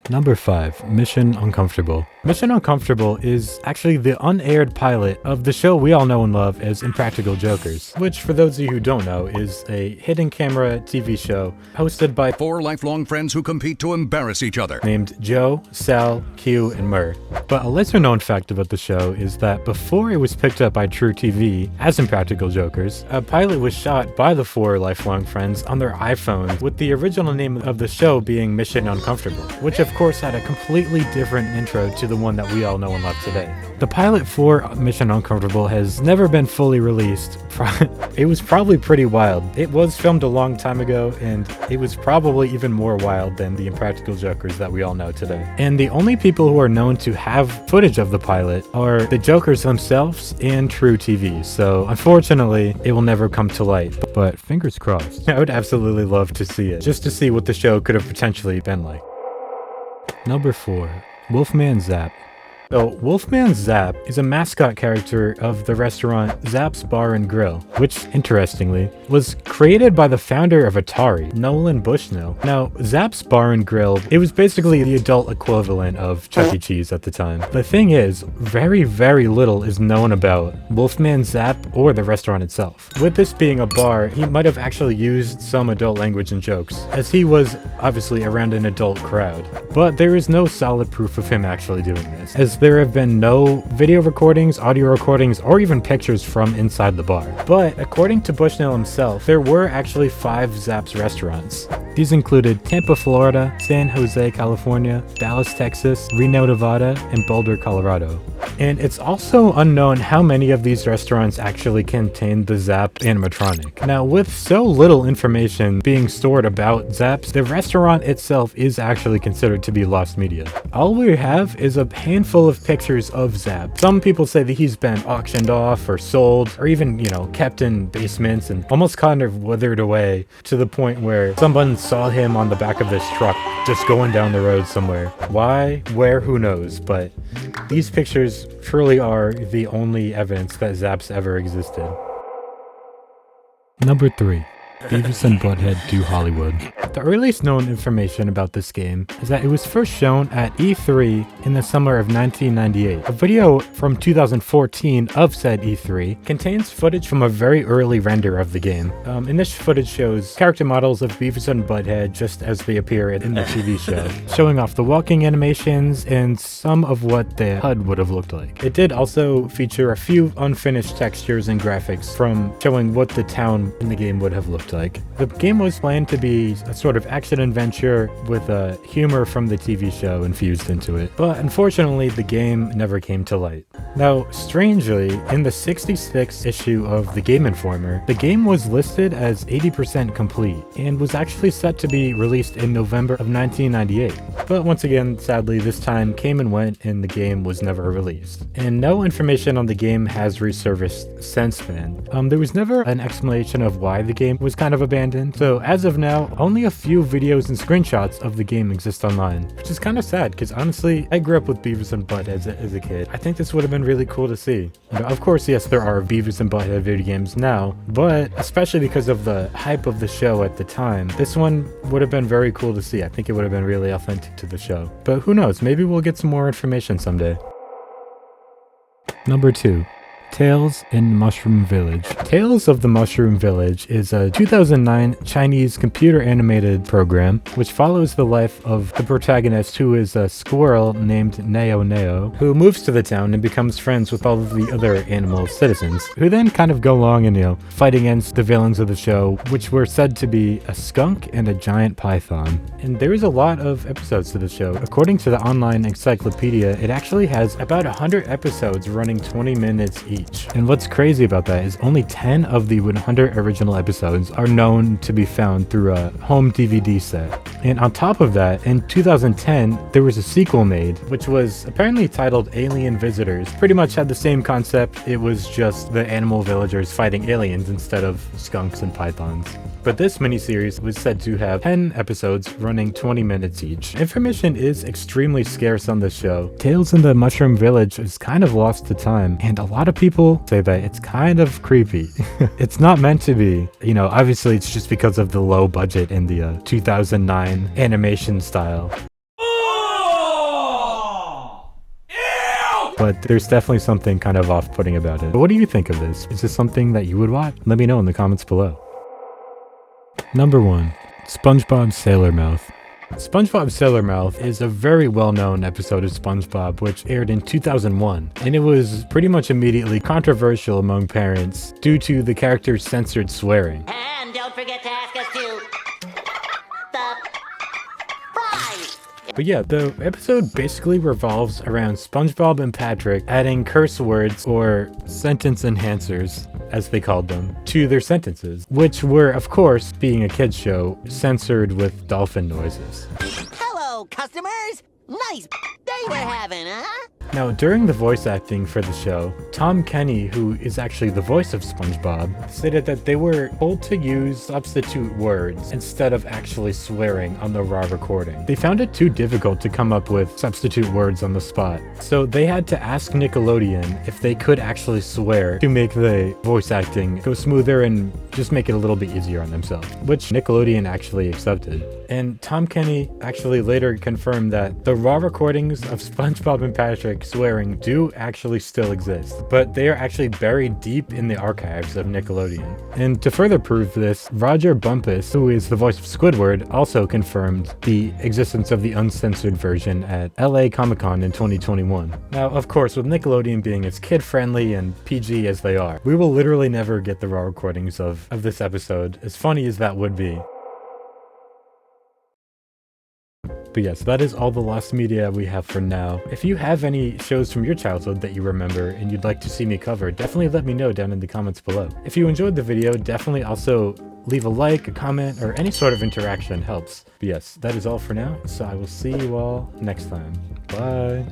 Number 5. Mission Uncomfortable. Mission Uncomfortable is actually the unaired pilot of the show we all know and love as Impractical Jokers, which, for those of you who don't know, is a hidden camera TV show hosted by 4 lifelong friends who compete to embarrass each other. Named Joe, Sal, Q, and Murr. But a lesser known fact about the show is that before it was picked up by True TV as Impractical Jokers, a pilot was shot by the 4 lifelong friends on their iPhone, with the original name of the show being Mission Uncomfortable, which of course had a completely different intro to the one that we all know and love today. The pilot for Mission Uncomfortable has never been fully released. It was probably pretty wild. It was filmed a long time ago, and it was probably even more wild than the Impractical Jokers that we all know today. And the only people who are known to have footage of the pilot are the Jokers themselves and True TV, so unfortunately it will never come to light, but fingers crossed. I would absolutely love to see it, just to see what the show could have potentially been like. Number 4. Wolfman Zapp. So, Wolfman Zapp is a mascot character of the restaurant Zapp's Bar and Grill, which, interestingly, was created by the founder of Atari, Nolan Bushnell. Now, Zapp's Bar and Grill, it was basically the adult equivalent of Chuck E. Cheese at the time. The thing is, very, very little is known about Wolfman Zapp or the restaurant itself. With this being a bar, he might have actually used some adult language and jokes, as he was obviously around an adult crowd. But there is no solid proof of him actually doing this, as there have been no video recordings, audio recordings, or even pictures from inside the bar. But according to Bushnell himself, there were actually 5 Zapp's restaurants. These included Tampa, Florida, San Jose, California, Dallas, Texas, Reno, Nevada, and Boulder, Colorado. And it's also unknown how many of these restaurants actually contained the Zapp animatronic. Now, with so little information being stored about Zapp's, the restaurant itself is actually considered to be lost media. All we have is a handful of pictures of Zapp. Some people say that he's been auctioned off or sold, or even, kept in basements and almost kind of withered away to the point where someone saw him on the back of this truck just going down the road somewhere. Why, where, who knows, but these pictures truly are the only evidence that Zapp's ever existed. Number 3. Beavis and Butthead Do Hollywood. The earliest known information about this game is that it was first shown at E3 in the summer of 1998. A video from 2014 of said E3 contains footage from a very early render of the game. And this footage shows character models of Beavis and Butthead just as they appear in the TV show, showing off the walking animations and some of what the HUD would have looked like. It did also feature a few unfinished textures and graphics from showing what the town in the game would have looked like. The game was planned to be a sort of action-adventure with humor from the TV show infused into it, but unfortunately the game never came to light. Now, strangely, in the 66th issue of the Game Informer, the game was listed as 80% complete and was actually set to be released in November of 1998. But once again, sadly, this time came and went and the game was never released. And no information on the game has resurfaced since then. There was never an explanation of why the game was kind of abandoned, so as of now, only a few videos and screenshots of the game exist online, which is kind of sad because honestly, I grew up with Beavis and Butthead as a kid. I think this would have been really cool to see. Of course, yes, there are Beavis and Butthead video games now, but especially because of the hype of the show at the time, this one would have been very cool to see. I think it would have been really authentic to the show. But who knows, maybe we'll get some more information someday. Number 2. Tales in Mushroom Village. Tales of the Mushroom Village is a 2009 Chinese computer animated program which follows the life of the protagonist, who is a squirrel named Neo Neo, who moves to the town and becomes friends with all of the other animal citizens, who then kind of go along and, fight against the villains of the show, which were said to be a skunk and a giant python. And there is a lot of episodes to the show. According to the online encyclopedia, it actually has about 100 episodes running 20 minutes each. And what's crazy about that is only 10 of the 100 original episodes are known to be found through a home DVD set. And on top of that, in 2010, there was a sequel made, which was apparently titled Alien Visitors. Pretty much had the same concept, it was just the animal villagers fighting aliens instead of skunks and pythons. But this miniseries was said to have 10 episodes running 20 minutes each. Information is extremely scarce on this show. Tales in the Mushroom Village is kind of lost to time, and a lot of people say that it's kind of creepy. It's not meant to be. Obviously it's just because of the low budget and the 2009 animation style. but there's definitely something kind of off-putting about it. But what do you think of this? Is this something that you would watch? Let me know in the comments below. Number 1. SpongeBob Sailor Mouth. SpongeBob Sailor Mouth is a very well-known episode of SpongeBob which aired in 2001, and it was pretty much immediately controversial among parents due to the character's censored swearing. And don't forget to ask us to the prize. But yeah, the episode basically revolves around SpongeBob and Patrick adding curse words or sentence enhancers, as they called them, to their sentences, which were, of course, being a kids show, censored with dolphin noises. Hello, customers. Nice day we're having, huh? Now, during the voice acting for the show, Tom Kenny, who is actually the voice of SpongeBob, stated that they were told to use substitute words instead of actually swearing on the raw recording. They found it too difficult to come up with substitute words on the spot, so they had to ask Nickelodeon if they could actually swear to make the voice acting go smoother and just make it a little bit easier on themselves, which Nickelodeon actually accepted. And Tom Kenny actually later confirmed that the raw recordings of SpongeBob and Patrick swearing do actually still exist, but they are actually buried deep in the archives of Nickelodeon. And to further prove this, Roger Bumpus, who is the voice of Squidward, also confirmed the existence of the uncensored version at LA Comic-Con in 2021. Now, of course, with Nickelodeon being as kid-friendly and PG as they are, we will literally never get the raw recordings of this episode, as funny as that would be. But yes, that is all the lost media we have for now. If you have any shows from your childhood that you remember and you'd like to see me cover, definitely let me know down in the comments below. If you enjoyed the video, definitely also leave a like, a comment, or any sort of interaction helps. But yes, that is all for now, so I will see you all next time. Bye!